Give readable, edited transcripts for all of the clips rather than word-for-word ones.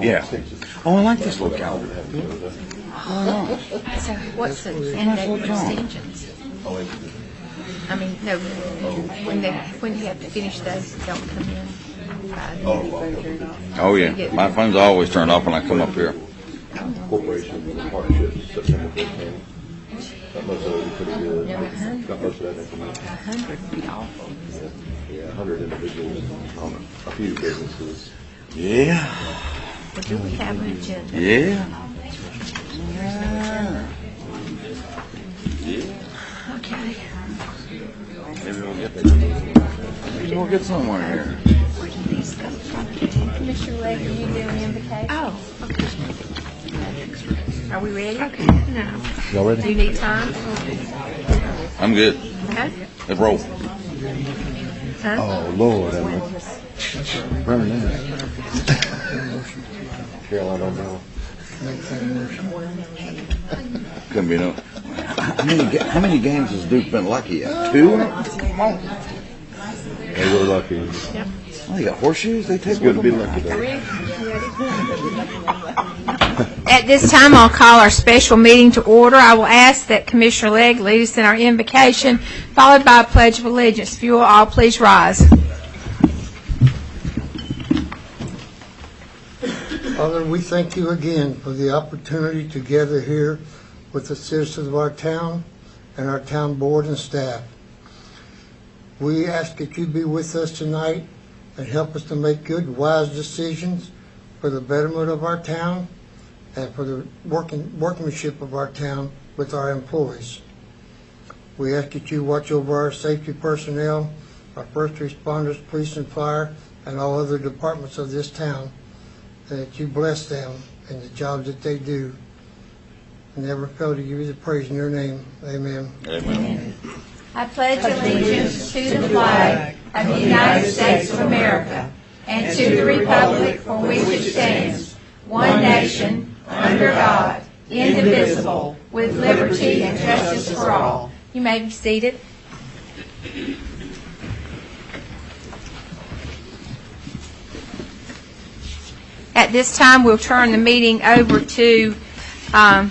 Yeah. Oh, I like this little calendar. So what's the end date for extensions? I mean, no, when you have to finish those, don't come in. Oh, yeah. My phone's always turned off when I come up here. Corporation partnership, September 15th. Got most of it pretty good. No, 100. Got most of that information. 100 would be awful. Yeah, 100 individuals on a few businesses. Yeah. But do we have an agenda? Yeah. Okay. Maybe we'll get somewhere here. Where do these come from? Commissioner Legg, are you doing an invocation? Oh, okay. Are we ready? Okay. No. Y'all ready? Do you need time? I'm good. Okay. Let's roll. Huh? Oh, Lord. Burn that. Carolina, Oklahoma. Couldn't be no. How many games has Duke been lucky at? 2? They were lucky. Yep. Oh, they got horseshoes. They take It's good to be lucky, though. At this time, I'll call our special meeting to order. I will ask that Commissioner Legg lead us in our invocation, followed by a pledge of allegiance. If you will all please rise. Father, we thank you again for the opportunity to gather here with the citizens of our town and our town board and staff. We ask that you be with us tonight and help us to make good, wise decisions for the betterment of our town and for the workmanship of our town with our employees. We ask that you watch over our safety personnel, our first responders, police and fire, and all other departments of this town, and that you bless them in the jobs that they do. And never fail to give you the praise in your name. Amen. Amen. I pledge allegiance to the flag of the United States of America and to the republic for which it stands, one nation, under God, indivisible, with liberty and justice for all. You may be seated. At this time, we'll turn the meeting over to, I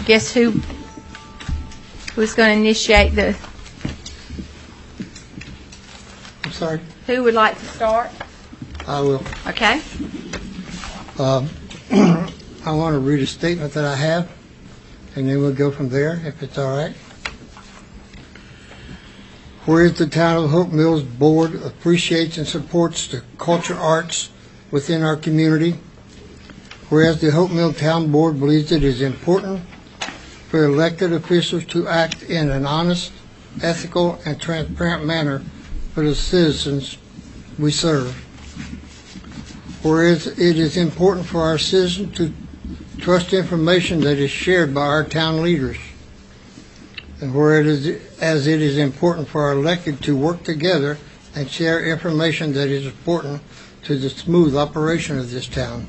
guess, who's going to initiate the... I'm sorry. Who would like to start? I will. Okay. I want to read a statement that I have, and then we'll go from there, if it's all right. Whereas the Town of Hope Mills Board appreciates and supports the culture arts within our community. Whereas the Hope Mill Town Board believes it is important for elected officials to act in an honest, ethical, and transparent manner for the citizens we serve. Whereas it is important for our citizens to trust information that is shared by our town leaders. And whereas it is important for our elected to work together and share information that is important to the smooth operation of this town.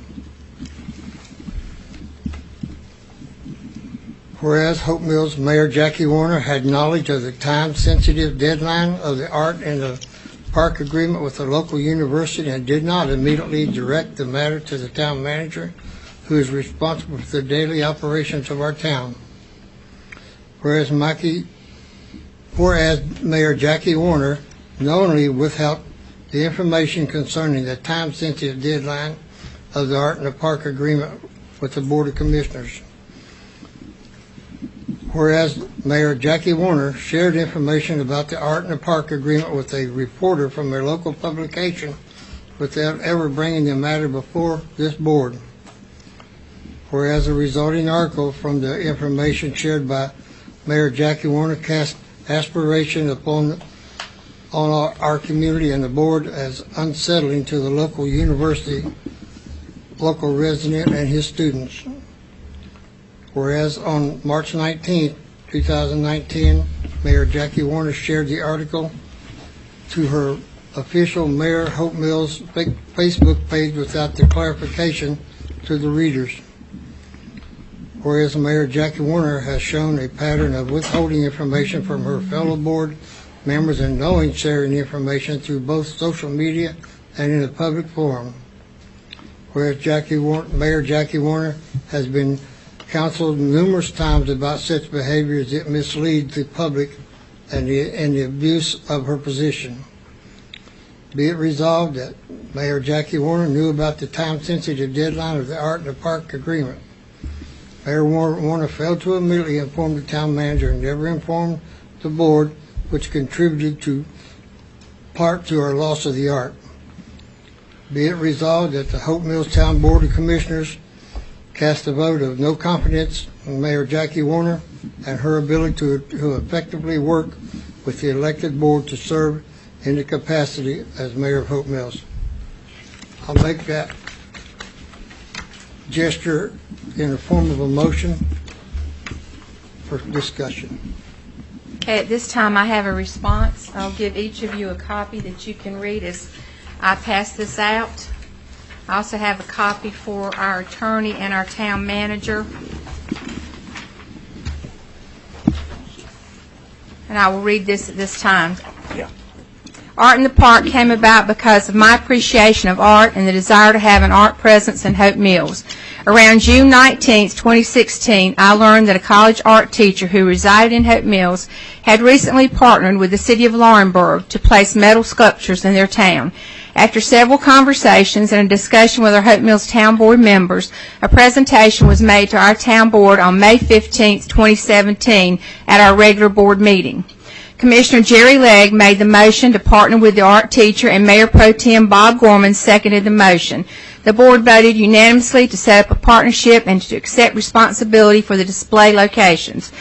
Whereas Hope Mills Mayor Jackie Warner had knowledge of the time-sensitive deadline of the art and the park agreement with the local university and did not immediately direct the matter to the town manager, who is responsible for the daily operations of our town. Whereas Mayor Jackie Warner knowingly withheld the information concerning the time-sensitive deadline of the art and the park agreement with the Board of Commissioners. Whereas Mayor Jackie Warner shared information about the art and the park agreement with a reporter from a local publication without ever bringing the matter before this board. Whereas the resulting article from the information shared by Mayor Jackie Warner cast aspiration on our community and the board as unsettling to the local university, local resident, and his students. Whereas on March 19, 2019, Mayor Jackie Warner shared the article to her official Mayor Hope Mills Facebook page without the clarification to the readers. Whereas Mayor Jackie Warner has shown a pattern of withholding information from her fellow board members and knowing sharing information through both social media and in a public forum. whereas Mayor Jackie Warner has been counseled numerous times about such behavior as it misleads the public and the abuse of her position. Be it resolved that Mayor Jackie Warner knew about the time-sensitive deadline of the Art in the Park agreement. Mayor Warner failed to immediately inform the town manager and never informed the board, which contributed to part to our loss of the art. Be it resolved that the Hope Mills Town Board of Commissioners cast a vote of no confidence in Mayor Jackie Warner and her ability to effectively work with the elected board to serve in the capacity as mayor of Hope Mills. I'll make that gesture in the form of a motion for discussion. Okay, at this time I have a response. I'll give each of you a copy that you can read as I pass this out. I also have a copy for our attorney and our town manager. And I will read this at this time. Yeah. Art in the Park came about because of my appreciation of art and the desire to have an art presence in Hope Mills. Around June 19, 2016, I learned that a college art teacher who resided in Hope Mills had recently partnered with the city of Laurinburg to place metal sculptures in their town. After several conversations and a discussion with our Hope Mills Town Board members, a presentation was made to our town board on May 15, 2017 at our regular board meeting. Commissioner Jerry Legg made the motion to partner with the art teacher, and Mayor Pro Tem Bob Gorman seconded the motion. The board voted unanimously to set up a partnership and to accept responsibility for the display locations.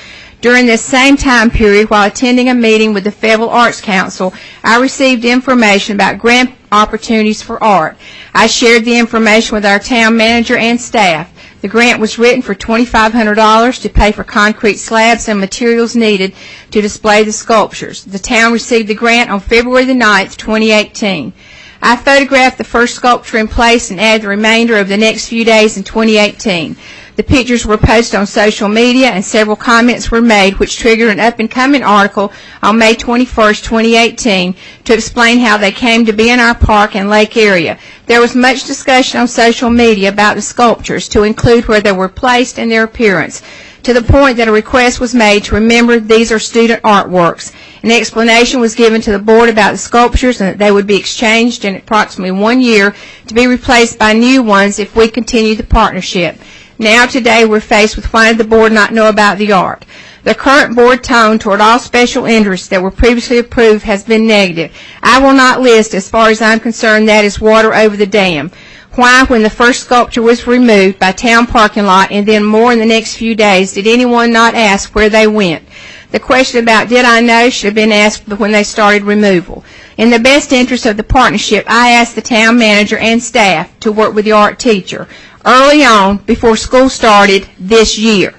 During this same time period, while attending a meeting with the Fayetteville Arts Council, I received information about grant opportunities for art. I shared the information with our town manager and staff. The grant was written for $2,500 to pay for concrete slabs and materials needed to display the sculptures. The town received the grant on February the 9th, 2018. I photographed the first sculpture in place and added the remainder over the next few days in 2018. The pictures were posted on social media and several comments were made, which triggered an up-and-coming article on May 21st, 2018 to explain how they came to be in our park and lake area. There was much discussion on social media about the sculptures, to include where they were placed and their appearance, to the point that a request was made to remember these are student artworks. An explanation was given to the board about the sculptures and that they would be exchanged in approximately 1 year to be replaced by new ones if we continue the partnership. Now today we're faced with why did the board not know about the art. The current board tone toward all special interests that were previously approved has been negative. I will not list, as far as I'm concerned, that is water over the dam. Why, when the first sculpture was removed by town parking lot and then more in the next few days, did anyone not ask where they went? The question about did I know should have been asked when they started removal. In the best interest of the partnership, I asked the town manager and staff to work with the art teacher early on before school started this year,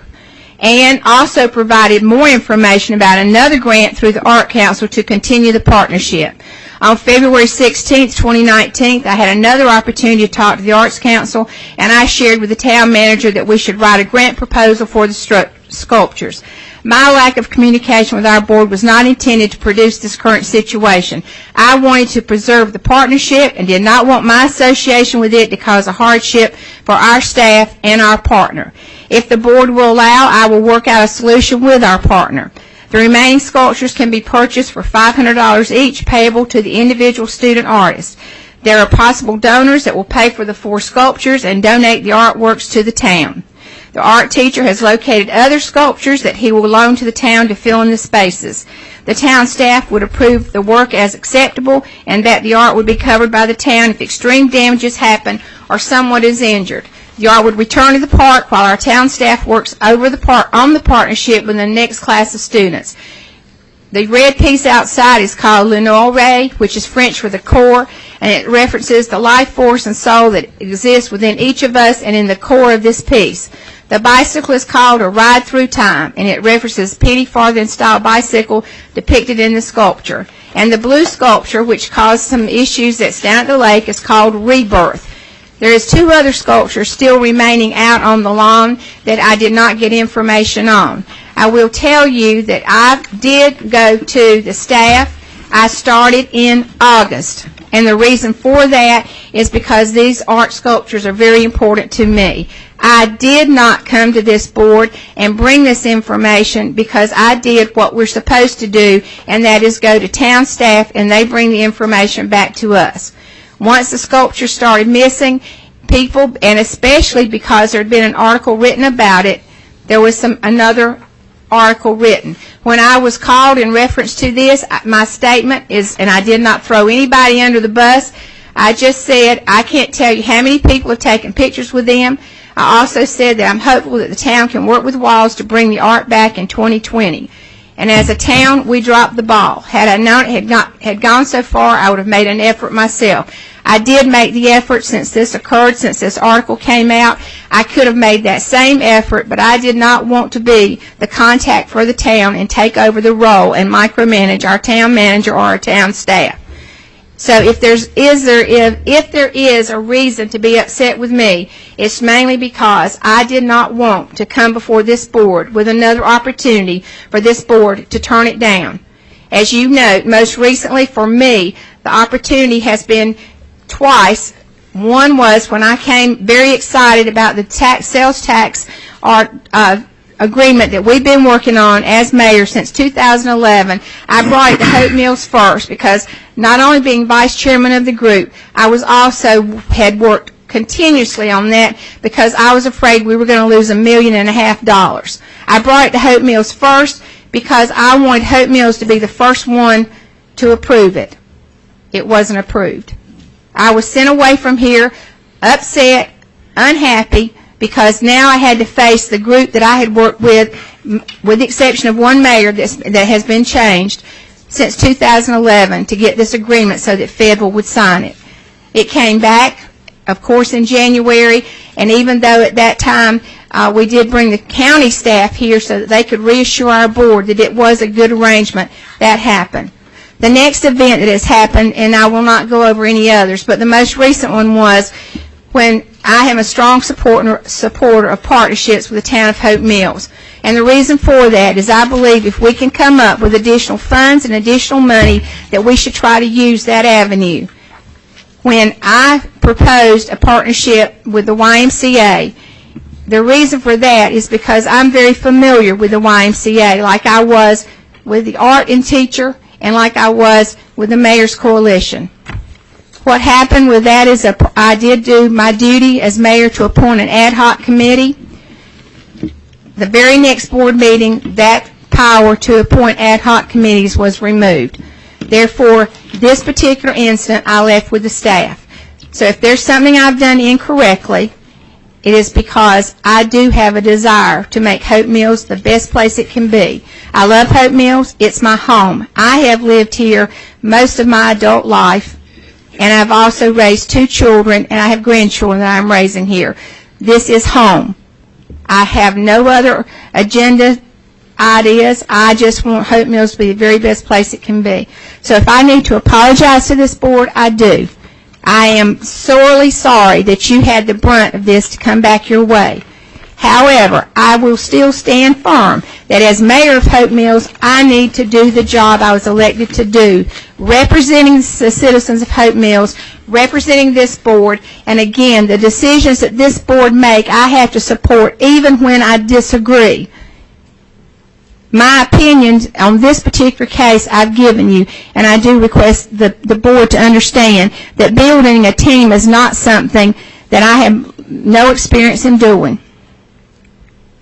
and also provided more information about another grant through the Art Council to continue the partnership. On February 16, 2019, I had another opportunity to talk to the Arts Council, and I shared with the town manager that we should write a grant proposal for the sculptures. My lack of communication with our board was not intended to produce this current situation. I wanted to preserve the partnership and did not want my association with it to cause a hardship for our staff and our partner. If the board will allow, I will work out a solution with our partner. The remaining sculptures can be purchased for $500 each, payable to the individual student artist. There are possible donors that will pay for the 4 sculptures and donate the artworks to the town. The art teacher has located other sculptures that he will loan to the town to fill in the spaces. The town staff would approve the work as acceptable and that the art would be covered by the town if extreme damages happen or someone is injured. The art would return to the park while our town staff works over on the partnership with the next class of students. The red piece outside is called l'Honoré, which is French for the core, and it references the life force and soul that exists within each of us and in the core of this piece. The bicycle is called a Ride Through Time, and it references penny farthing style bicycle depicted in the sculpture. And the blue sculpture, which caused some issues that's down at the lake, is called Rebirth. There is 2 other sculptures still remaining out on the lawn that I did not get information on. I will tell you that I did go to the staff I started in August. And the reason for that is because these art sculptures are very important to me. I did not come to this board and bring this information because I did what we're supposed to do, and that is go to town staff and they bring the information back to us. Once the sculpture started missing, people, and especially because there had been an article written about it, there was another article written. When I was called in reference to this, my statement is, and I did not throw anybody under the bus, I just said I can't tell you how many people have taken pictures with them. I also said that I'm hopeful that the town can work with Walls to bring the art back in 2020. And as a town, we dropped the ball. Had I known it had gone so far, I would have made an effort myself. I did make the effort since this occurred, since this article came out. I could have made that same effort, but I did not want to be the contact for the town and take over the role and micromanage our town manager or our town staff. So if there is a reason to be upset with me, it's mainly because I did not want to come before this board with another opportunity for this board to turn it down. As you know, most recently for me, the opportunity has been twice. One was when I came very excited about the sales tax agreement that we've been working on as mayor since 2011. I brought it to Hope Mills first because not only being vice chairman of the group, I was also had worked continuously on that because I was afraid we were going to lose $1.5 million. I brought it to Hope Mills first because I wanted Hope Mills to be the first one to approve it. It wasn't approved. I was sent away from here upset, unhappy, because now I had to face the group that I had worked with the exception of one mayor that has been changed since 2011 to get this agreement so that Federal would sign it. It came back, of course, in January, and even though at that time we did bring the county staff here so that they could reassure our board that it was a good arrangement, that happened. The next event that has happened, and I will not go over any others, but the most recent one was when I am a strong supporter of partnerships with the town of Hope Mills. And the reason for that is I believe if we can come up with additional funds and additional money that we should try to use that avenue. When I proposed a partnership with the YMCA, the reason for that is because I'm very familiar with the YMCA, like I was with the art and teacher and like I was with the Mayor's Coalition. What happened with that is I did do my duty as mayor to appoint an ad hoc committee. The very next board meeting, that power to appoint ad hoc committees was removed. Therefore, this particular incident I left with the staff. So if there's something I've done incorrectly, it is because I do have a desire to make Hope Mills the best place it can be. I love Hope Mills. It's my home. I have lived here most of my adult life, and I've also raised 2 children, and I have grandchildren that I'm raising here. This is home. I have no other agenda ideas. I just want Hope Mills to be the very best place it can be. So if I need to apologize to this board, I do. I am sorely sorry that you had the brunt of this to come back your way. However, I will still stand firm that as mayor of Hope Mills, I need to do the job I was elected to do, representing the citizens of Hope Mills, representing this board, and again, the decisions that this board make, I have to support even when I disagree. My opinions on this particular case I've given you, and I do request the board to understand that building a team is not something that I have no experience in doing.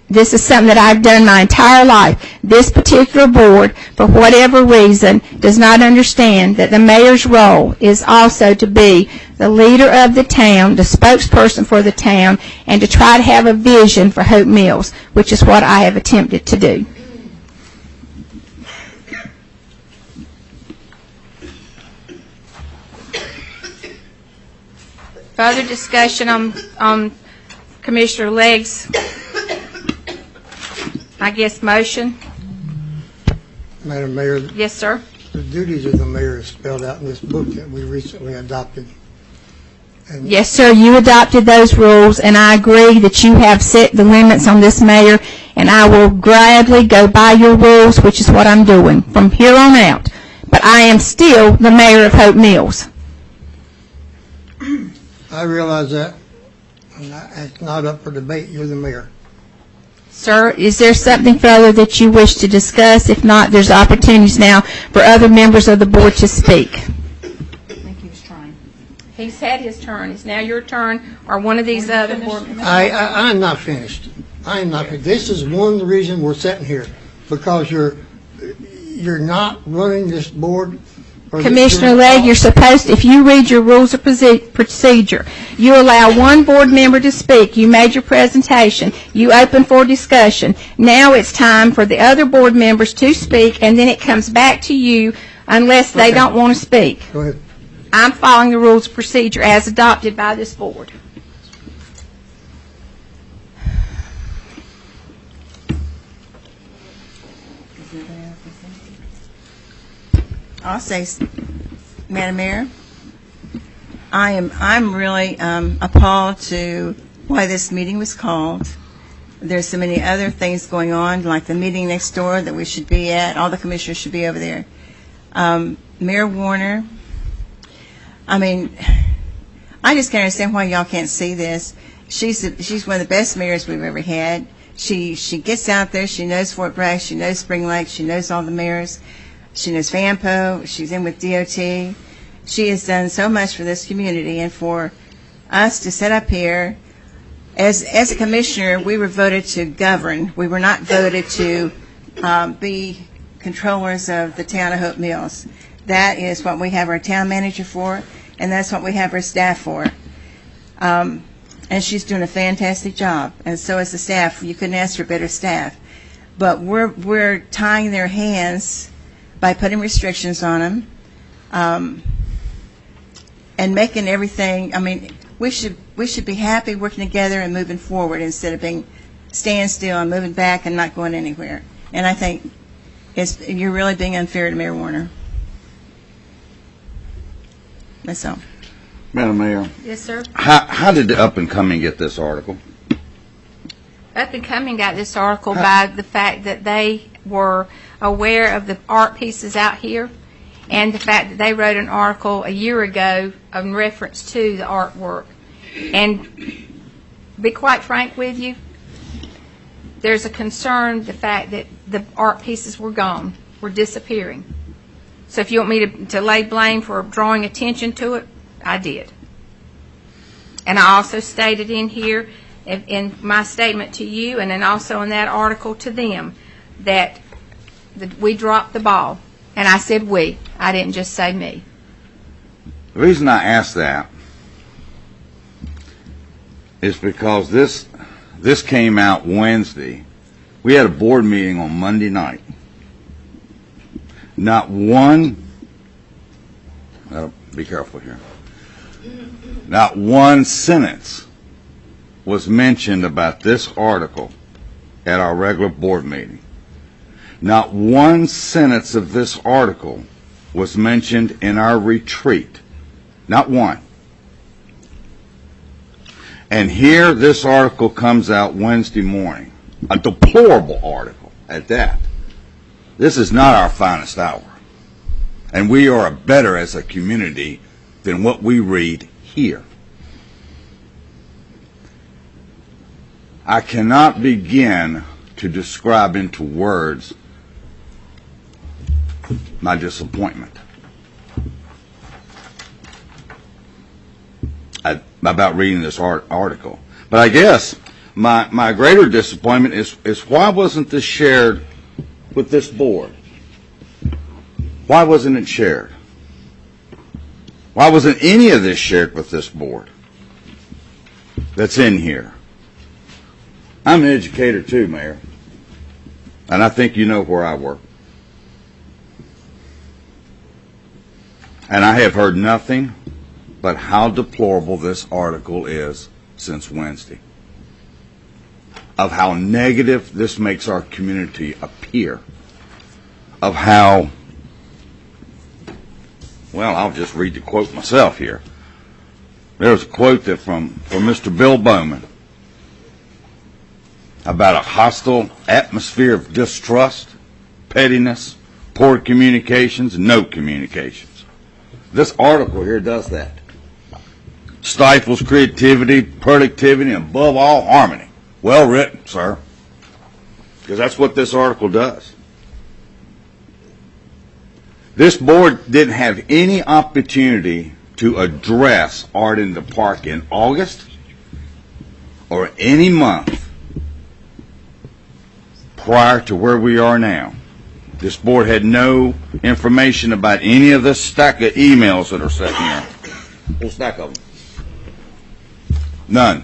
This is something that I've done my entire life. This particular board, for whatever reason, does not understand that the mayor's role is also to be the leader of the town, the spokesperson for the town, and to try to have a vision for Hope Mills, which is what I have attempted to do. Further discussion on Commissioner Legg's, I guess, motion? Madam Mayor, Yes, sir. the duties of the mayor is spelled out in this book that we recently adopted. And Yes, sir. You adopted those rules, and I agree that you have set the limits on this mayor, and I will gladly go by your rules, which is what I'm doing from here on out. but I am still the mayor of Hope Mills. I realize that. And it's not up for debate. You're the mayor. Sir, is there something further that you wish to discuss? If not, there's opportunities now for other members of the board to speak. I think he was trying. He's had his turn. It's now your turn, or one of these other board members. I'm not finished. I am not finished. This is one reason we're sitting here, because you're not running this board. Commissioner Legg, you're supposed, if you read your rules of procedure, you allow one board member to speak. You made your presentation. You open for discussion. Now it's time for the other board members to speak, and then it comes back to you unless they don't want to speak. Go ahead. I'm following the rules of procedure as adopted by this board. I'll say, Madam Mayor, I'm really appalled to why this meeting was called. There's so many other things going on, like the meeting next door that we should be at. All the commissioners should be over there. Mayor Warner, I mean, I just can't understand why y'all can't see this. She's one of the best mayors we've ever had. She gets out there. She knows Fort Bragg. She knows Spring Lake. She knows all the mayors. She knows FAMPO. She's in with DOT. She has done so much for this community, and for us to sit up here, as a commissioner, we were voted to govern. We were not voted to be controllers of the town of Hope Mills. That is what we have our town manager for, and that's what we have our staff for. And she's doing a fantastic job, and so is the staff. You couldn't ask for better staff. But we're tying their hands by putting restrictions on them, and making everything. I mean, we should be happy working together and moving forward instead of being staying still and moving back and not going anywhere. And I think you're really being unfair to Mayor Warner. That's all. Madam Mayor, Yes, sir. how did the up and coming get this article? Up and Coming got this article by the fact that they were aware of the art pieces out here, and the fact that they wrote an article a year ago in reference to the artwork. And be quite frank with you, there's a concern, the fact that the art pieces were gone, were disappearing. So if you want me to lay blame for drawing attention to it, I did. And I also stated in here, in my statement to you, and then also in that article to them, that we dropped the ball. And I said we. I didn't just say me. The reason I asked that is because this came out Wednesday. We had a board meeting on Monday night. Not one, be careful here, not one sentence was mentioned about this article at our regular board meeting. Not one sentence of this article was mentioned in our retreat. Not one. And here this article comes out Wednesday morning. A deplorable article at that. This is not our finest hour. And we are better as a community than what we read here. I cannot begin to describe into words my disappointment about reading this article. But I guess my greater disappointment is why wasn't this shared with this board? Why wasn't it shared? Why wasn't any of this shared with this board that's in here? I'm an educator too, Mayor, and I think you know where I work. And I have heard nothing but how deplorable this article is since Wednesday, of how negative this makes our community appear, of how, well, I'll just read the quote myself here. There's a quote that from Mr. Bill Bowman about a hostile atmosphere of distrust, pettiness, poor communications, no communications. This article here does that. Stifles creativity, productivity, and above all, harmony. Well written, sir. Because that's what this article does. This board didn't have any opportunity to address Art in the Park in August or any month prior to where we are now. This board had no information about any of this stack of emails that are sitting here. Whole stack of them. None.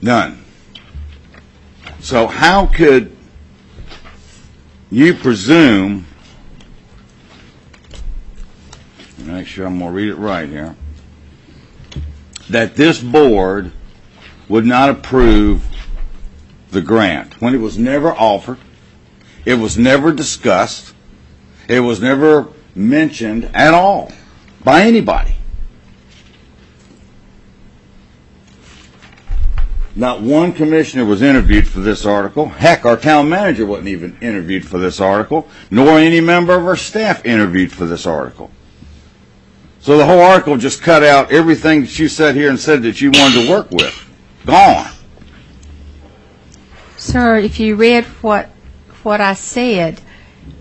None. So how could you presume, make sure I'm going to read it right here, that this board would not approve the grant when it was never offered, it was never discussed, it was never mentioned at all by anybody? Not one commissioner was interviewed for this article. Heck, our town manager wasn't even interviewed for this article, nor any member of our staff interviewed for this article. So the whole article just cut out everything that you said here and said that you wanted to work with. Gone. Sir, if you read what I said,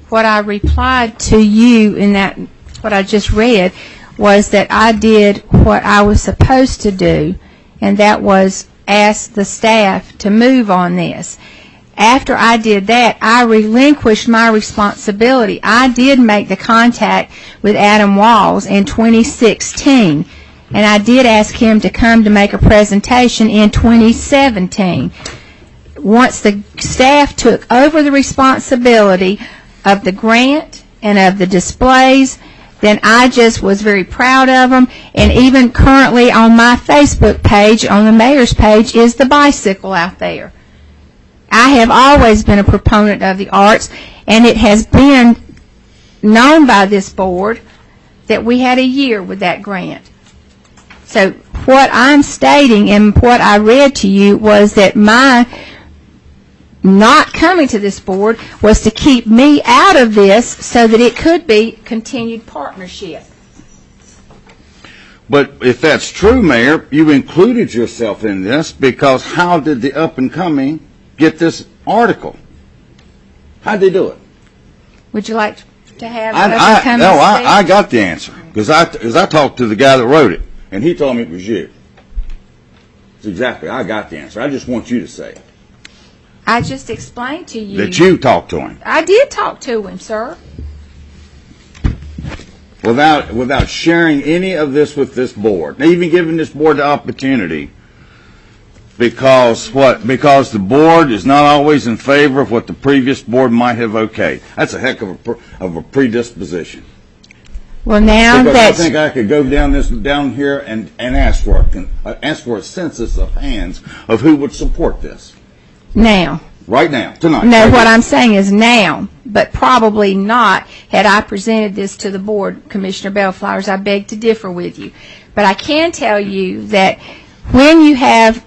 what I replied to you in that, what I just read, was that I did what I was supposed to do, and that was ask the staff to move on this. After I did that, I relinquished my responsibility. I did make the contact with Adam Walls in 2016, and I did ask him to come to make a presentation in 2017. Once the staff took over the responsibility of the grant and of the displays, then I just was very proud of them. And even currently on my Facebook page, on the mayor's page, is the bicycle out there. I have always been a proponent of the arts, and it has been known by this board that we had a year with that grant. So what I'm stating and what I read to you was that my not coming to this board was to keep me out of this so that it could be continued partnership. But if that's true, Mayor, you included yourself in this, because how did the up-and-coming get this article? How'd they do it? Would you like to have I got the answer, because I talked to the guy that wrote it, and he told me it was you. It's exactly, I got the answer. I just want you to say it. I just explained to you. That you talked to him. I did talk to him, sir. Without sharing any of this with this board, even giving this board the opportunity, because what? Because the board is not always in favor of what the previous board might have okayed. That's a heck of a predisposition. Well, now because that I think I could go down here and ask for a census of hands of who would support this. now. Right now, tonight. No, right what now. I'm saying is now, but probably not had I presented this to the board, Commissioner Bellflowers. I beg to differ with you. But I can tell you that when you have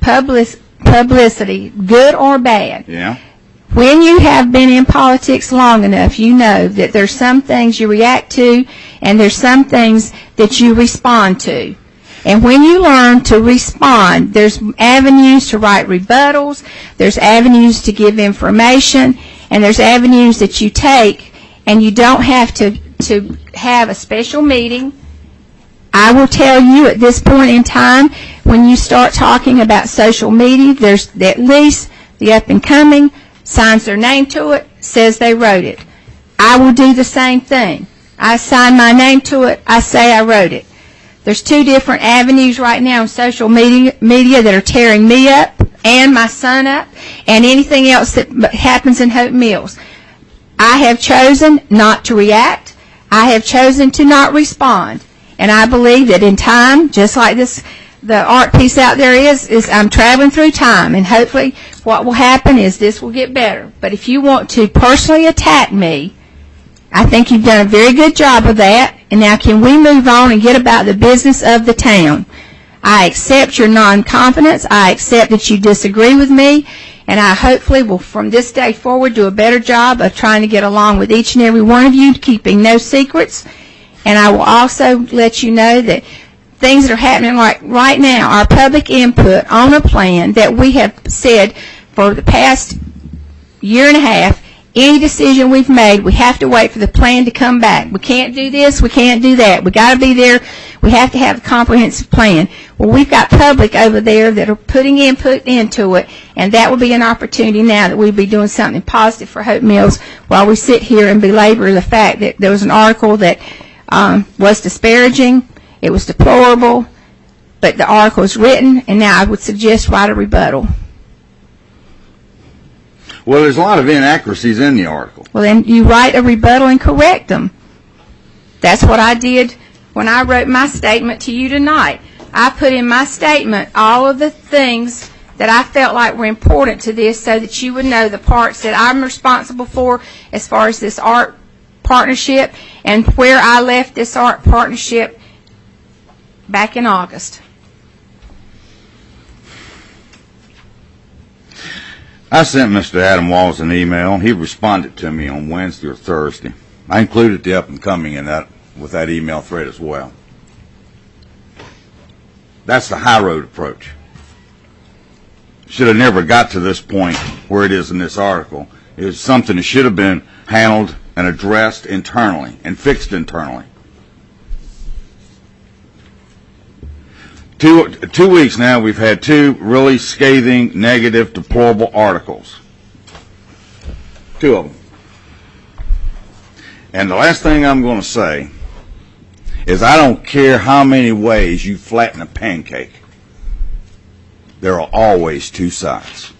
publicity, good or bad, Yeah. when you have been in politics long enough, you know that there's some things you react to and there's some things that you respond to. And when you learn to respond, there's avenues to write rebuttals, there's avenues to give information, and there's avenues that you take, and you don't have to have a special meeting. I will tell you at this point in time, when you start talking about social media, there's at least the up-and-coming signs their name to it, says they wrote it. I will do the same thing. I sign my name to it, I say I wrote it. There's two different avenues right now in social media that are tearing me up and my son up and anything else that happens in Hope Mills. I have chosen not to react. I have chosen to not respond. And I believe that in time, just like this, the art piece out there is I'm traveling through time, and hopefully what will happen is this will get better. But if you want to personally attack me, I think you've done a very good job of that. And now can we move on and get about the business of the town? I accept your non-confidence. I accept that you disagree with me. And I hopefully will, from this day forward, do a better job of trying to get along with each and every one of you, keeping no secrets. And I will also let you know that things that are happening right now, our public input on a plan that we have said for the past year and a half, any decision we've made, we have to wait for the plan to come back. We can't do this, we can't do that. We got to be there. We have to have a comprehensive plan. Well, we've got public over there that are putting input into it, and that will be an opportunity now that we'll be doing something positive for Hope Mills while we sit here and belabor the fact that there was an article that was disparaging, it was deplorable, but the article is written, and now I would suggest write a rebuttal. Well, there's a lot of inaccuracies in the article. Well, then you write a rebuttal and correct them. That's what I did when I wrote my statement to you tonight. I put in my statement all of the things that I felt like were important to this so that you would know the parts that I'm responsible for as far as this art partnership and where I left this art partnership back in August. I sent Mr. Adam Walls an email. He responded to me on Wednesday or Thursday. I included the up and coming in that with that email thread as well. That's the high road approach. Should have never got to this point where it is in this article. It was something that should have been handled and addressed internally and fixed internally. 2 weeks now, we've had 2 really scathing, negative, deplorable articles. 2 of them. And the last thing I'm going to say is I don't care how many ways you flatten a pancake. There are always 2 sides.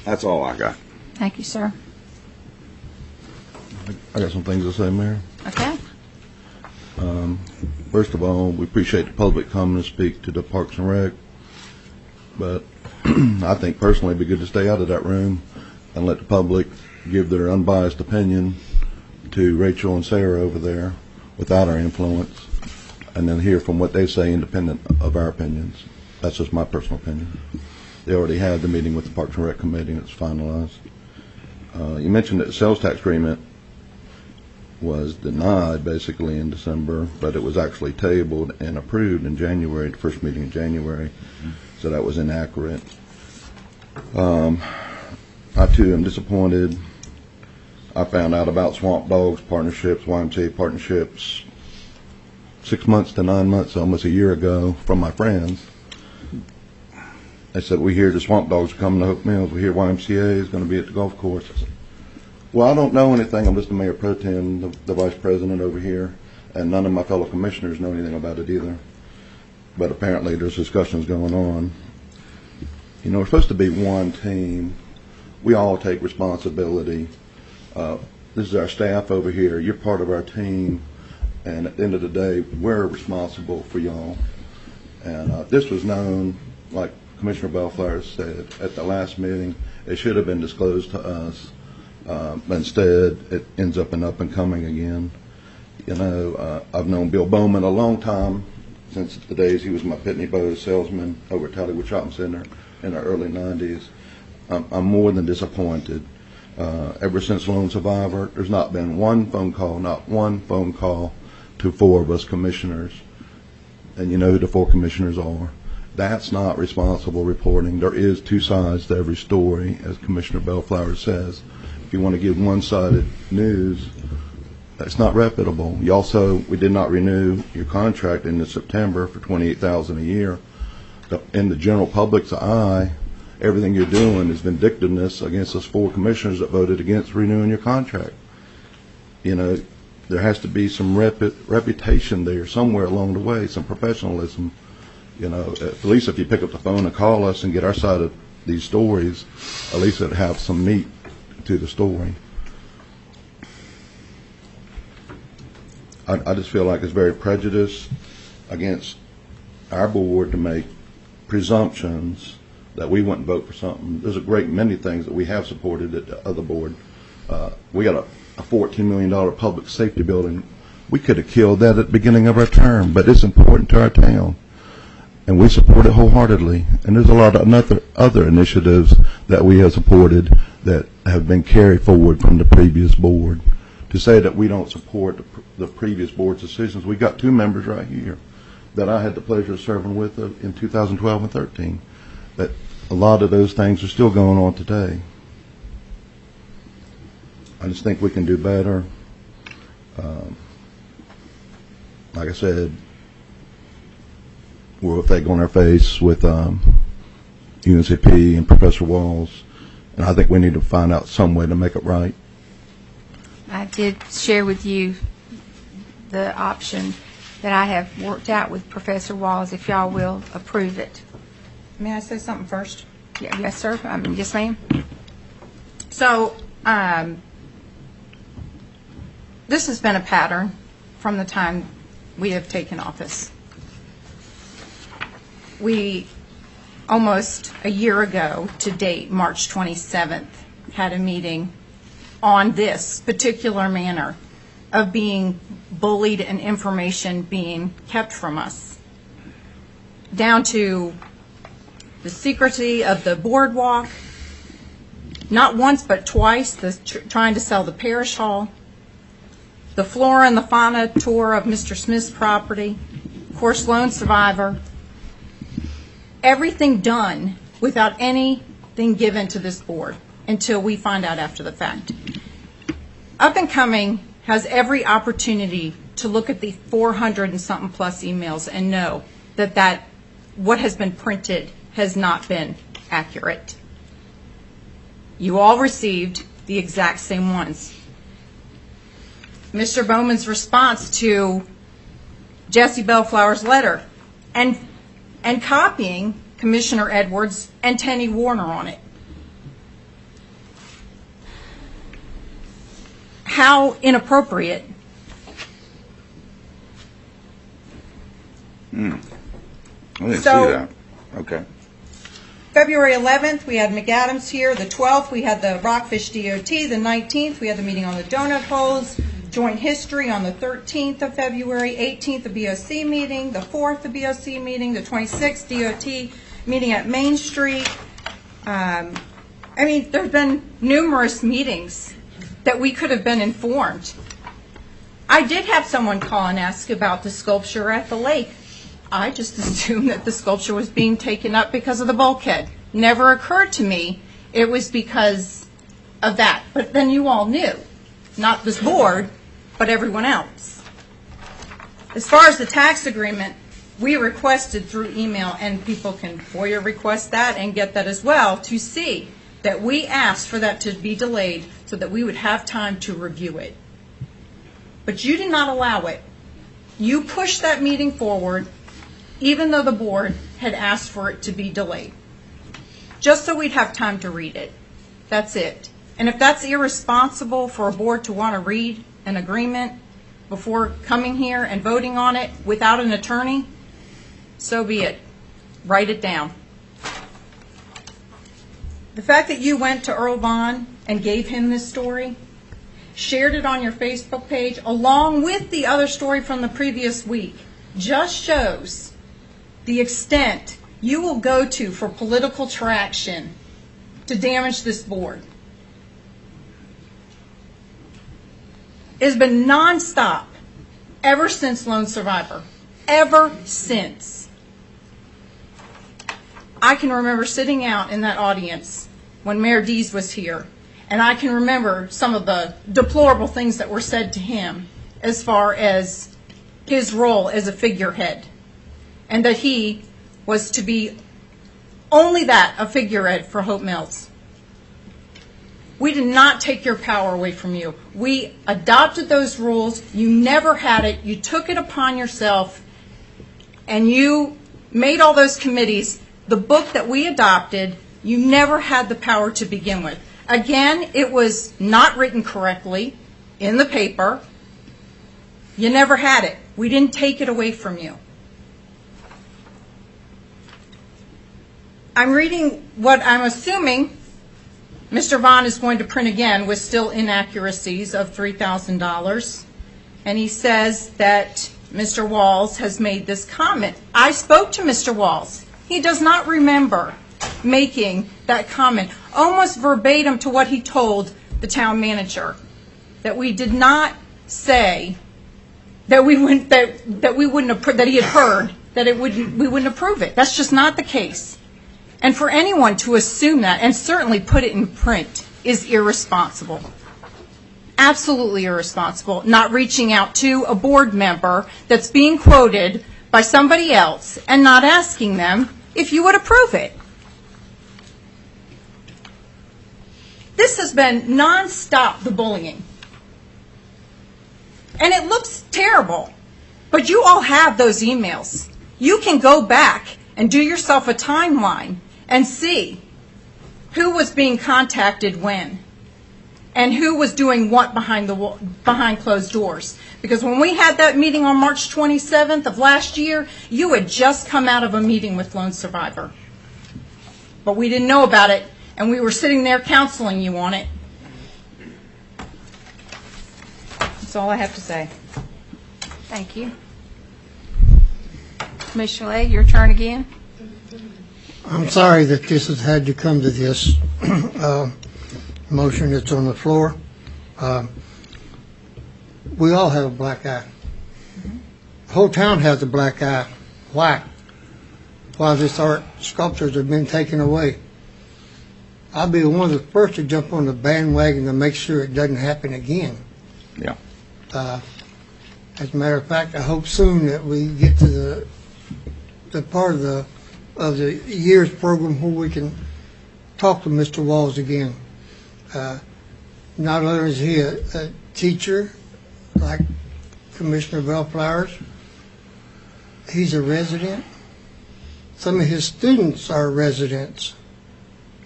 That's all I got. Thank you, sir. I got some things to say, Mayor. Okay. First of all, we appreciate the public coming to speak to the Parks and Rec, but I think personally it'd be good to stay out of that room and let the public give their unbiased opinion to Rachel and Sarah over there without our influence, and then hear from what they say independent of our opinions. That's just my personal opinion. They already had the meeting with the Parks and Rec committee and it's finalized. You mentioned that the sales tax agreement was denied basically in December, but it was actually tabled and approved in January, the first meeting in January, so that was inaccurate. I too am disappointed. I found out about Swamp Dogs partnerships, YMCA partnerships 6 months to 9 months, almost a year ago, from my friends. They said, we hear the Swamp Dogs are coming to Hope Mills, we hear YMCA is going to be at the golf course. I said, well, I don't know anything. I'm just the Mayor Pro Tem, the Vice President over here, and none of my fellow commissioners know anything about it either. But apparently there's discussions going on. You know, we're supposed to be one team. We all take responsibility. This is our staff over here. You're part of our team, and at the end of the day, we're responsible for y'all. And this was known, like Commissioner Bellflower said, at the last meeting. It should have been disclosed to us. Instead, it ends up in up and coming again. You know, I've known Bill Bowman a long time, since the days he was my Pitney Bowes salesman over at Hollywood Shopping Center in the early 90s. I'm more than disappointed. Ever since Lone Survivor, there's not been one phone call to 4 of us commissioners. And you know who the 4 commissioners are. That's not responsible reporting. There is 2 sides to every story, as Commissioner Bellflower says. If you want to give one-sided news, that's not reputable. You also, we did not renew your contract in September for $28,000 a year. In the general public's eye, everything you're doing is vindictiveness against us 4 commissioners that voted against renewing your contract. You know, there has to be some reputation there somewhere along the way, some professionalism. You know, at least if you pick up the phone and call us and get our side of these stories, at least it'd have some meat to the story. I just feel like it's very prejudiced against our board to make presumptions that we wouldn't vote for something. There's a great many things that we have supported at the other board. We got a $14 million public safety building. We could have killed that at the beginning of our term, but it's important to our town. and we support it wholeheartedly. And there's a lot of other initiatives that we have supported that have been carried forward from the previous board. To say that we don't support the previous board's decisions, we got 2 members right here that I had the pleasure of serving with in 2012 and 13. That a lot of those things are still going on today. I just think we can do better. Like I said, we're with egg on our face with UNCP and Professor Walls, and I think we need to find out some way to make it right. I did share with you the option that I have worked out with Professor Walls, if y'all will approve it. May I say something first? Yes, sir. Yes, ma'am. So, this has been a pattern from the time we have taken office. We, almost a year ago to date, March 27th, had a meeting on this particular manner of being bullied and information being kept from us, down to the secrecy of the boardwalk, not once but twice, trying to sell the parish hall, the flora and the fauna tour of Mr. Smith's property, of course, lone survivor, everything done without anything given to this board until we find out after the fact. Up and Coming has every opportunity to look at the 400 and something plus emails and know that what has been printed has not been accurate. You all received the exact same ones. Mr. Bowman's response to Jesse Bellflower's letter and copying Commissioner Edwards and Tenny Warner on it. How inappropriate. I didn't So- see that. Okay. February 11th, we had McAdams here. The 12th, we had the Rockfish DOT. The 19th, we had the meeting on the donut holes. Joint history on the 13th of February. 18th, the BOC meeting. The 4th, the BOC meeting. The 26th, DOT meeting at Main Street. I mean, there have been numerous meetings that we could have been informed. I did have someone call and ask about the sculpture at the lake. I just assumed that the sculpture was being taken up because of the bulkhead. Never occurred to me it was because of that. But then you all knew. Not this board, but everyone else. As far as the tax agreement, we requested through email, and people can FOIA request that and get that as well, to see that we asked for that to be delayed so that we would have time to review it. But you did not allow it. You pushed that meeting forward, even though the board had asked for it to be delayed, just so we'd have time to read it. That's it. And if that's irresponsible for a board to want to read an agreement before coming here and voting on it without an attorney, so be it. Write it down. The fact that you went to Earl Vaughn and gave him this story, shared it on your Facebook page, along with the other story from the previous week, just shows the extent you will go to for political traction to damage this board. It has been nonstop ever since Lone Survivor. Ever since. I can remember sitting out in that audience when Mayor Dees was here, and I can remember some of the deplorable things that were said to him as far as his role as a figurehead, and that he was to be only that, a figurehead for Hope Mills. We did not take your power away from you. We adopted those rules. You never had it. You took it upon yourself, and you made all those committees. The book that we adopted, you never had the power to begin with. Again, it was not written correctly in the paper. You never had it. We didn't take it away from you. I'm reading what I'm assuming Mr. Vaughn is going to print again with still inaccuracies of $3,000. And he says that Mr. Walls has made this comment. I spoke to Mr. Walls. He does not remember making that comment, almost verbatim to what he told the town manager, that we did not say that we wouldn't, that we wouldn't approve, that he had heard that we wouldn't approve it. That's just not the case. And for anyone to assume that and certainly put it in print is irresponsible. Absolutely irresponsible, not reaching out to a board member that's being quoted by somebody else and not asking them if you would approve it. This has been nonstop, the bullying. And it looks terrible, but you all have those emails. You can go back and do yourself a timeline and see who was being contacted when, and who was doing what behind closed doors. Because when we had that meeting on March 27th of last year, you had just come out of a meeting with Lone Survivor. But we didn't know about it, and we were sitting there counseling you on it. That's all I have to say. Thank you. Commissioner Legg, your turn again. I'm sorry that this has had to come to this motion that's on the floor. We all have a black eye. The whole town has a black eye. Why? Why this art sculptures have been taken away. I'll be one of the first to jump on the bandwagon to make sure it doesn't happen again. Yeah. As a matter of fact, I hope soon that we get to the part of the year's program where we can talk to Mr. Walls again. Not only is he a teacher like Commissioner Bellflowers, he's a resident. Some of his students are residents,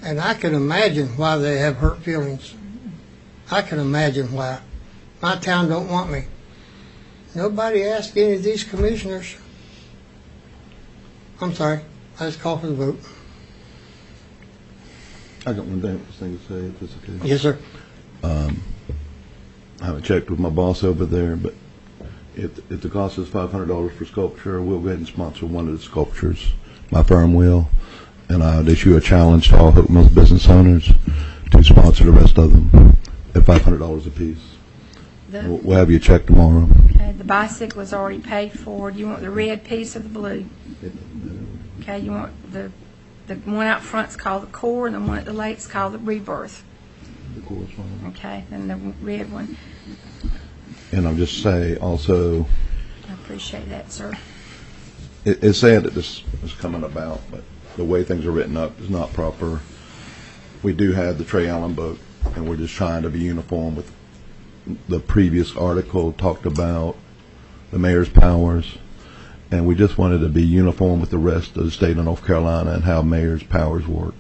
and I can imagine why they have hurt feelings. I can imagine why. My town don't want me. Nobody asked any of these commissioners. I'm sorry. I just call for the vote. I got one thing to say, if it's okay. Yes, sir. I haven't checked with my boss over there, but if the cost is $500 for sculpture, we'll go ahead and sponsor one of the sculptures. My firm will, and I'd issue a challenge to all Hope Mills business owners to sponsor the rest of them at $500 a piece. We'll have you check tomorrow. Okay, the bicycle is already paid for. Do you want the red piece or the blue? Okay, you want the one out front's called the Core, and the one at the lake's called the Rebirth. The course one. Okay, and the red one. And I'll just say also, I appreciate that, sir. it's sad that this is coming about, but the way things are written up is not proper. We do have the Trey Allen book, and we're just trying to be uniform with the previous article talked about the mayor's powers, and we just wanted to be uniform with the rest of the state of North Carolina and how mayor's powers work.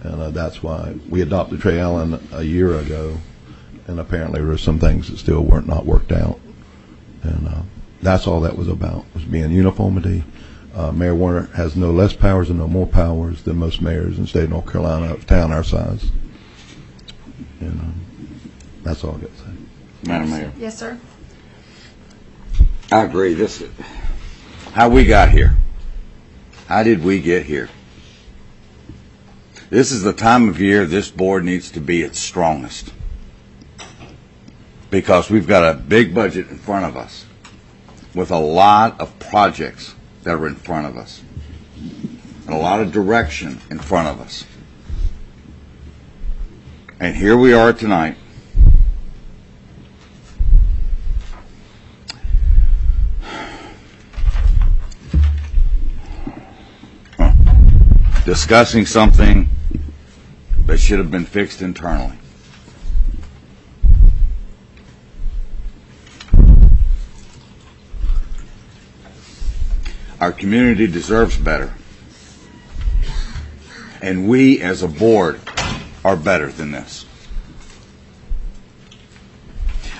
And that's why we adopted Trey Allen a year ago, and apparently there were some things that still weren't not worked out. And that's all that was about, was being uniformity. Mayor Warner has no less powers and no more powers than most mayors in the state of North Carolina, a town our size. And that's all I got to say. Madam Mayor. Yes, sir. I agree. This is how we got here. How did we get here? This is the time of year this board needs to be its strongest, because we've got a big budget in front of us with a lot of projects that are in front of us and a lot of direction in front of us. And here we are tonight, discussing something that should have been fixed internally. Our community deserves better, and we as a board are better than this.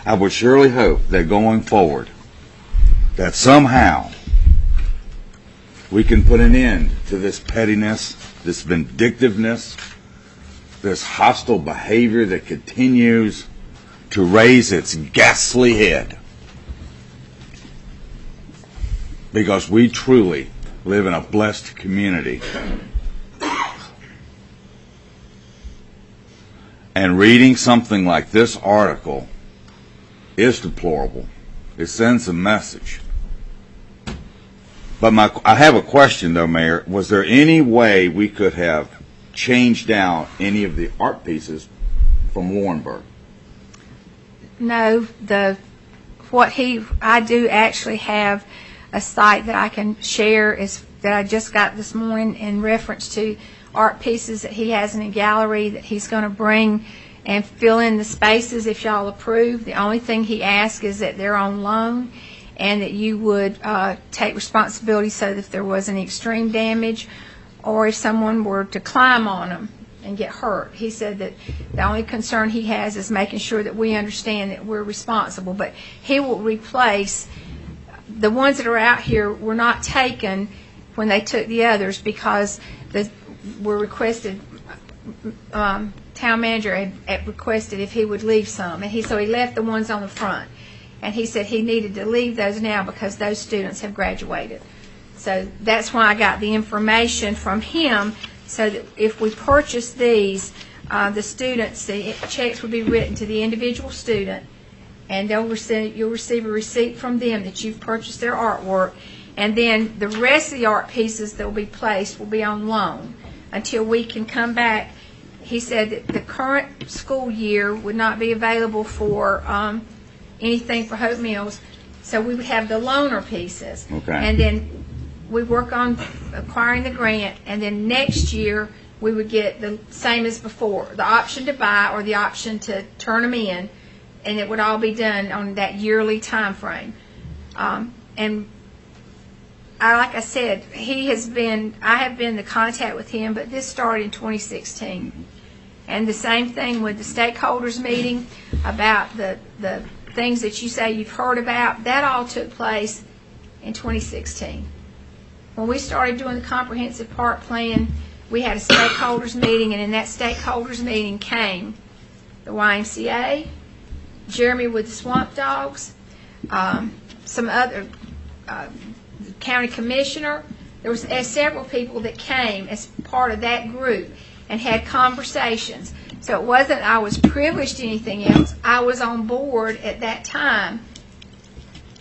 I would surely hope that going forward, that somehow we can put an end to this pettiness, this vindictiveness, this hostile behavior that continues to raise its ghastly head. because we truly live in a blessed community. And reading something like this article is deplorable. It sends a message. But I have a question, though, Mayor. Was there any way we could have changed out any of the art pieces from Laurinburg? No, I do actually have a site that I can share that I just got this morning in reference to art pieces that he has in a gallery that he's going to bring and fill in the spaces if y'all approve. The only thing he asks is that they're on loan and that you would take responsibility so that if there was any extreme damage or if someone were to climb on them and get hurt. He said that the only concern he has is making sure that we understand that we're responsible. But he will replace the ones that are out here were not taken when they took the others because were requested. Town manager had requested if he would leave some, and so he left the ones on the front. And he said he needed to leave those now because those students have graduated. So that's why I got the information from him, so that if we purchase these, the students, the checks would be written to the individual student, and you'll receive a receipt from them that you've purchased their artwork, and then the rest of the art pieces that will be placed will be on loan until we can come back. He said that the current school year would not be available for anything for Hope Mills, so we would have the loaner pieces. Okay. And then we work on acquiring the grant, and then next year we would get the same as before, the option to buy or the option to turn them in, and it would all be done on that yearly time frame. And like I said, I have been in contact with him, but this started in 2016. And the same thing with the stakeholders meeting about the things that you say you've heard about, that all took place in 2016. When we started doing the comprehensive park plan, we had a stakeholders meeting, and in that stakeholders meeting came the YMCA, Jeremy with the Swamp Dogs, some other county commissioner. There was several people that came as part of that group and had conversations. So it wasn't I was privileged to anything else. I was on board at that time,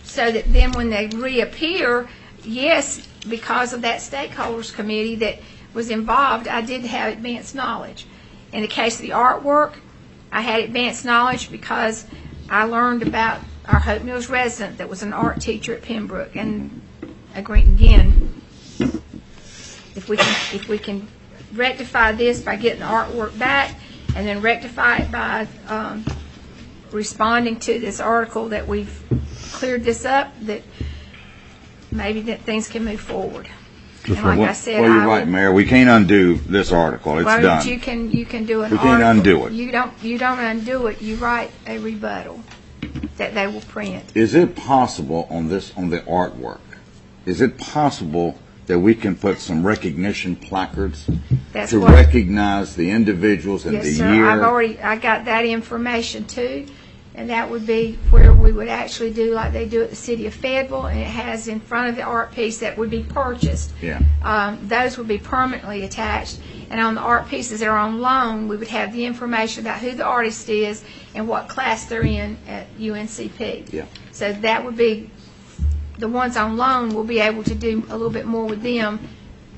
so that then when they reappear, yes, because of that stakeholders committee that was involved, I did have advanced knowledge. In the case of the artwork, I had advanced knowledge because I learned about our Hope Mills resident that was an art teacher at Pembroke. And again, if we can rectify this by getting the artwork back, and then rectify it by responding to this article that we've cleared this up, that maybe that things can move forward. And like I said, you're right, Mayor. We can't undo this article. It's done. You can do an article. We can't undo it. You don't undo it. You write a rebuttal that they will print. Is it possible on the artwork? Is it possible that we can put some recognition placards to recognize the individuals and the sir, year? I got that information too, and that would be where we would actually do like they do at the City of Fayetteville, and it has in front of the art piece that would be purchased. Yeah. Those would be permanently attached, and on the art pieces that are on loan, we would have the information about who the artist is and what class they're in at UNCP. Yeah. So that would be the ones on loan. We'll be able to do a little bit more with them,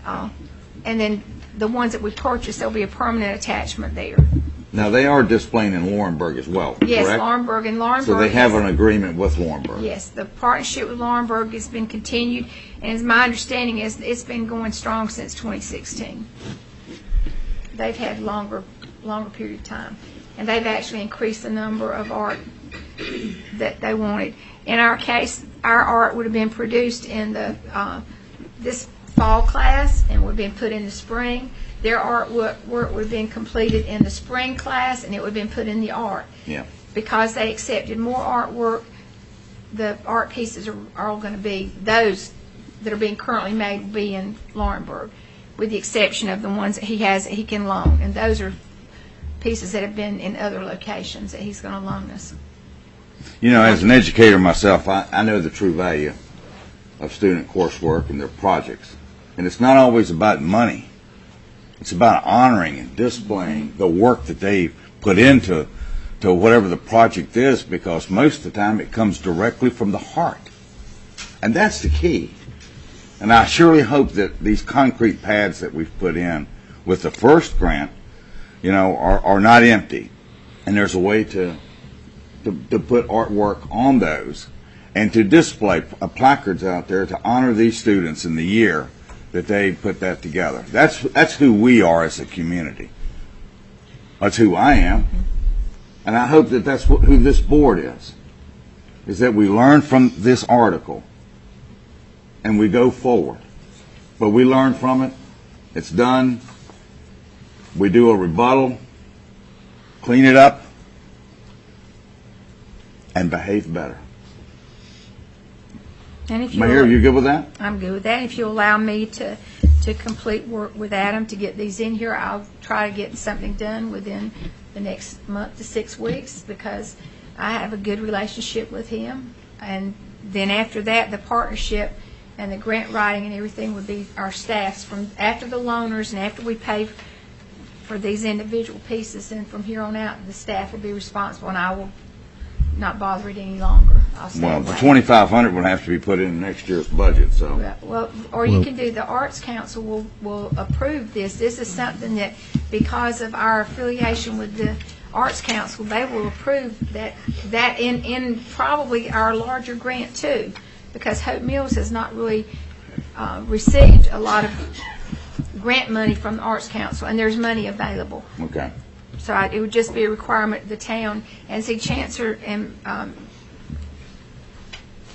and then the ones that we purchase, there'll be a permanent attachment there. Now, they are displaying in Laurinburg as well, Yes, correct? Laurinburg. So they have an agreement with Laurinburg. Yes, the partnership with Laurinburg has been continued, and as my understanding is, it's been going strong since 2016. They've had longer period of time, and they've actually increased the number of art that they wanted. In our case, our art would have been produced in the this fall class and would have been put in the spring. Their artwork would have been completed in the spring class, and it would have been put in the art. Yeah. Because they accepted more artwork, the art pieces are all going to be, those that are being currently made will be in Laurinburg, with the exception of the ones that he has that he can loan. And those are pieces that have been in other locations that he's going to loan us. You know, as an educator myself, I know the true value of student coursework and their projects. And it's not always about money. It's about honoring and displaying the work that they put into whatever the project is, because most of the time it comes directly from the heart. And that's the key. And I surely hope that these concrete pads that we've put in with the first grant, are not empty. And there's a way to put artwork on those and to display placards out there to honor these students in the year that they put that together. That's who we are as a community. That's who I am. And I hope that that's who this board is that we learn from this article and we go forward. But we learn from it. It's done. We do a rebuttal, clean it up, and behave better. And if Mayor, you good with that? I'm good with that. If you allow me to complete work with Adam to get these in here, I'll try to get something done within the next month to 6 weeks, because I have a good relationship with him. And then after that, the partnership and the grant writing and everything would be our staffs from after the loaners and after we pay for these individual pieces. And from here on out, the staff will be responsible, and I will not bother it any longer. I'll stay Well, the away. $2,500 would have to be put in next year's budget, so. Well, or you can do, the Arts Council will approve this. This is something that, because of our affiliation with the Arts Council, they will approve that in probably our larger grant too, because Hope Mills has not really received a lot of grant money from the Arts Council, and there's money available. Okay. So it would just be a requirement of the town. And see, Chancellor and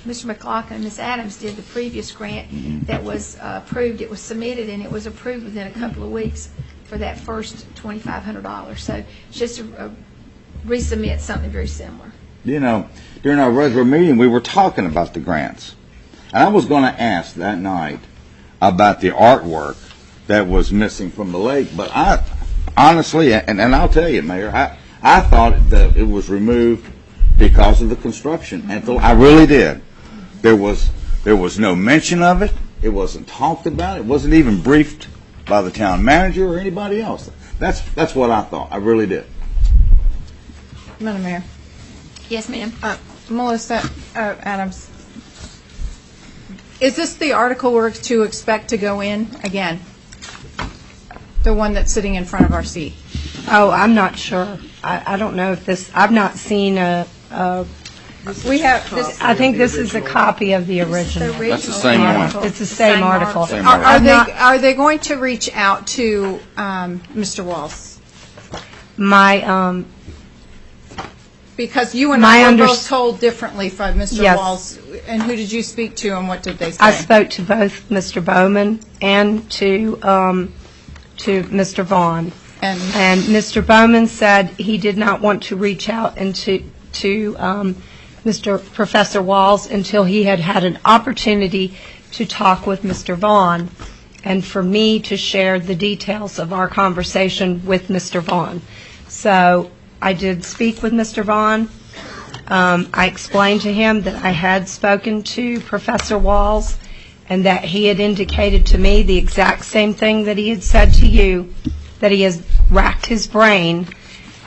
Mr. McLaughlin and Ms. Adams did the previous grant that was approved. It was submitted and it was approved within a couple of weeks for that first $2,500. So it's just a resubmit something very similar. During our regular meeting, we were talking about the grants. And I was going to ask that night about the artwork that was missing from the lake, but I honestly, and I'll tell you, Mayor, I thought that it was removed because of the construction. And I really did. There was no mention of it. It wasn't talked about. It wasn't even briefed by the town manager or anybody else. That's what I thought. I really did. Madam Mayor. Yes, ma'am. Melissa Adams, is this the article we're to expect to go in again? The one that's sitting in front of our seat? Oh, I'm not sure. I don't know if this, I've not seen We have this. I think this is a copy of the original. That's the same one. It's the same article. Same Are article. are they going to reach out to Mr. Walls? My, Because you and My I were under- both told differently from Mr. Yes. Walls. And who did you speak to, and what did they say? I spoke to both Mr. Bowman and to Mr. Vaughn. And Mr. Bowman said he did not want to reach out and to Mr. Professor Walls until he had had an opportunity to talk with Mr. Vaughn, and for me to share the details of our conversation with Mr. Vaughn. So I did speak with Mr. Vaughn. I explained to him that I had spoken to Professor Walls and that he had indicated to me the exact same thing that he had said to you, that he has racked his brain,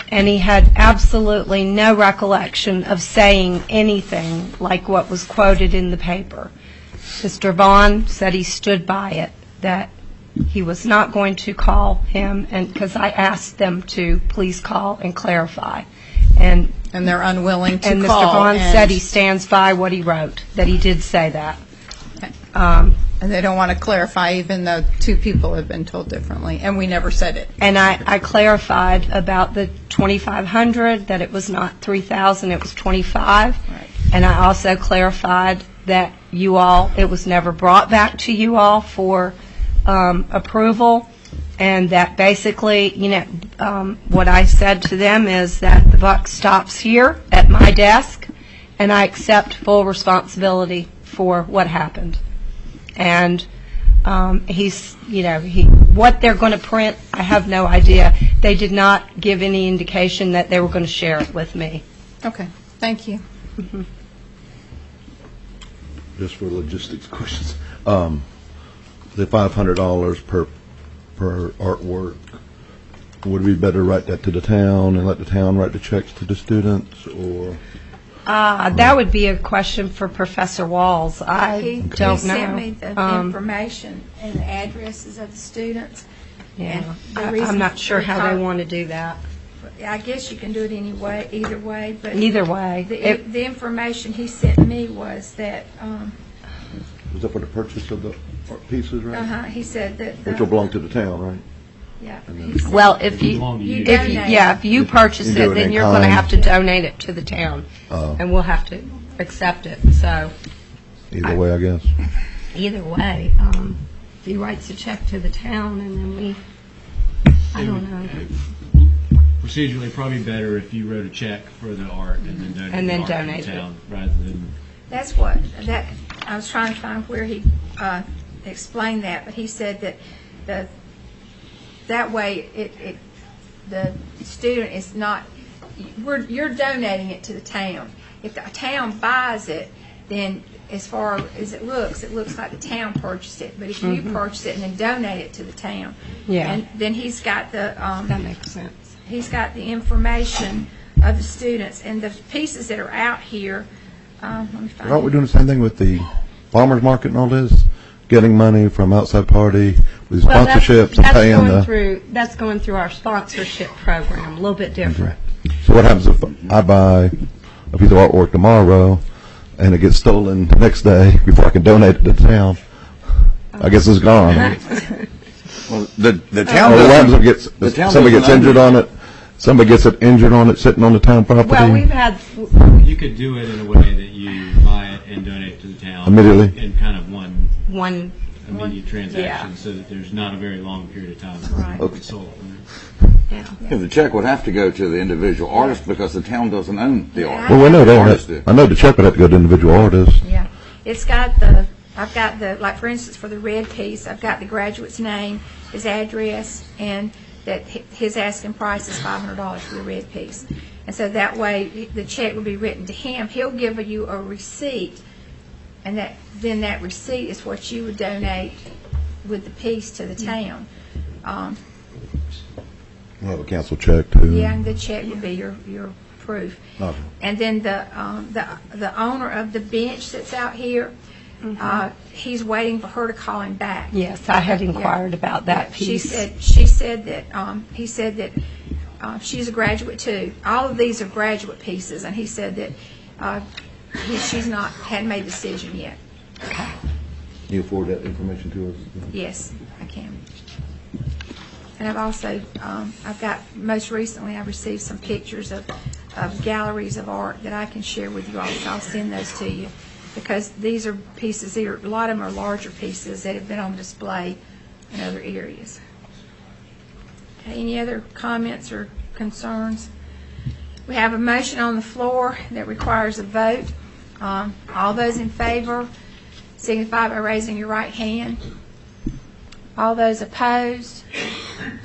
and he had absolutely no recollection of saying anything like what was quoted in the paper. Mr. Vaughn said he stood by it, that he was not going to call him, and because I asked them to please call and clarify. And they're unwilling to and call. Mr. Vaughn and- said he stands by what he wrote, that he did say that. And they don't want to clarify, even though two people have been told differently, and we never said it. And I clarified about the 2,500, that it was not 3,000, it was 25. Right. And I also clarified that you all, it was never brought back to you all for approval, and that basically, what I said to them is that the buck stops here at my desk, and I accept full responsibility for what happened. And what they're going to print, I have no idea. They did not give any indication that they were going to share it with me. Okay, thank you. just for logistics questions. The $500 per artwork, would it be better to write that to the town and let the town write the checks to the students, or? That would be a question for Professor Walls. I He don't know. sent me the information and the addresses of the students. Yeah, And the reason I'm not sure we how they call- want to do that. I guess you can do it either way, but Either way, the information he sent me was that, Was that for the purchase of the art pieces, right? he said that. Which will belong to the town, right? Yeah. he said- well, if you, You if you, donate. yeah, if you purchase You do it, it then in you're going to kind. have to donate it to the town, Oh. and we'll have to accept it. So Either way, I guess. either way, he writes a check to the town, and then we, I don't know. Procedurally, probably better if you wrote a check for the art and then donated And then the art to donate the it. town, rather than That's what, I was trying to find where he explained that, but he said that that way the student is not, you're donating it to the town. If the town buys it, then as far as it looks like the town purchased it. But if you purchase it and then donate it to the town, Yeah. and then he's got the That makes sense. he's got the information of the students and the pieces that are out here. Let me find Aren't we it. doing the same thing with the farmer's market and all this? Getting money from outside party with Well, sponsorships and paying that's going through our sponsorship program, a little bit different. So what happens if I buy a piece of artwork tomorrow and it gets stolen the next day before I can donate it to the town? I guess it's gone. Well, the town Or what happens doesn't, if the town somebody doesn't gets injured own on it? Somebody gets it injured on it sitting on the town property? Well, we've had, you could do it in a way that you buy it and donate it to the town Immediately? in kind of one one, immediate transaction, yeah. so that there's not a very long period of time Right. before it's sold. Yeah, the check would have to go to the individual artist because the town doesn't own the art. Well, we know The that. artist do. I know the check would have to go to individual artists. Yeah, I've got the, like for instance, for the red piece, I've got the graduate's name, his address, and that his asking price is $500 for the red piece. And so that way, the check will be written to him. He'll give you a receipt, and then that receipt is what you would donate with the piece to the town. We'll have a council check, too. Yeah, and the check would be your proof. Okay. And then the owner of the bench that's out here, he's waiting for her to call him back. yes, I had inquired about that She piece. said that he said that she's a graduate too. All of these are graduate pieces, and he said that hadn't made a decision yet. You forward that information to us? Yes, I can. And I've also, most recently, I received some pictures of galleries of art that I can share with you all, so I'll send those to you. Because these are pieces, a lot of them are larger pieces that have been on display in other areas. Okay, any other comments or concerns? We have a motion on the floor that requires a vote. All those in favor signify by raising your right hand. All those opposed?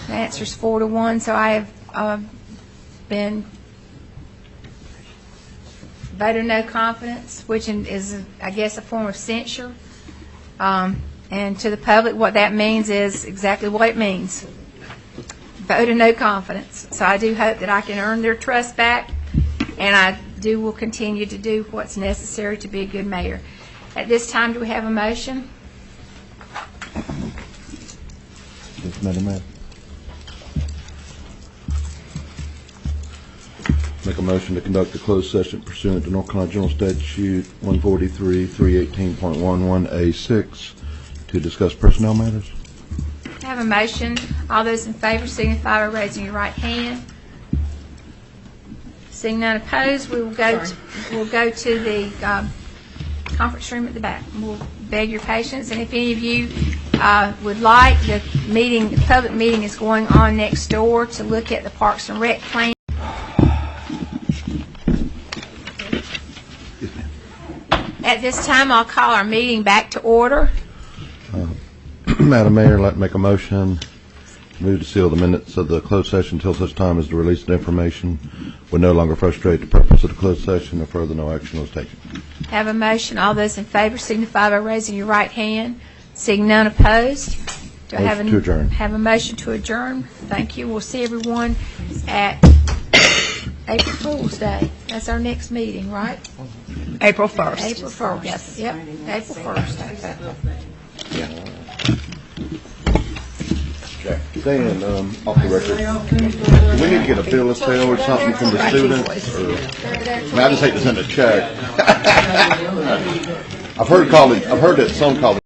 The answer is 4-1, so I have been voted no confidence, which is, I guess, a form of censure. And to the public, what that means is exactly what it means. Vote of no confidence. So I do hope that I can earn their trust back, and I will continue to do what's necessary to be a good mayor. At this time, do we have a motion? Yes, Madam Mayor. Make a motion to conduct a closed session pursuant to North Carolina General Statute 143, 318.11A6 to discuss personnel matters. I have a motion. All those in favor signify by raising your right hand. Seeing none opposed, we'll go to the conference room at the back. We'll beg your patience, and if any of you would like, the public meeting is going on next door to look at the Parks and Rec plan. At this time, I'll call our meeting back to order. Madam Mayor, I'd like to make a motion, move to seal the minutes of the closed session until such time as the release of information would no longer frustrate the purpose of the closed session, and further no action was taken. Have a motion. All those in favor signify by raising your right hand. Seeing none opposed. Do I have Motion to adjourn. Have a motion to adjourn. Thank you. We'll see everyone at April Fool's Day. That's our next meeting, right? April 1st. April 1st. Yes. Yep, April 1st. Okay. Dan, off the record, do we need to get a bill of sale or something from the students? Or, I mean, I just hate to send a check. I've heard that some colleges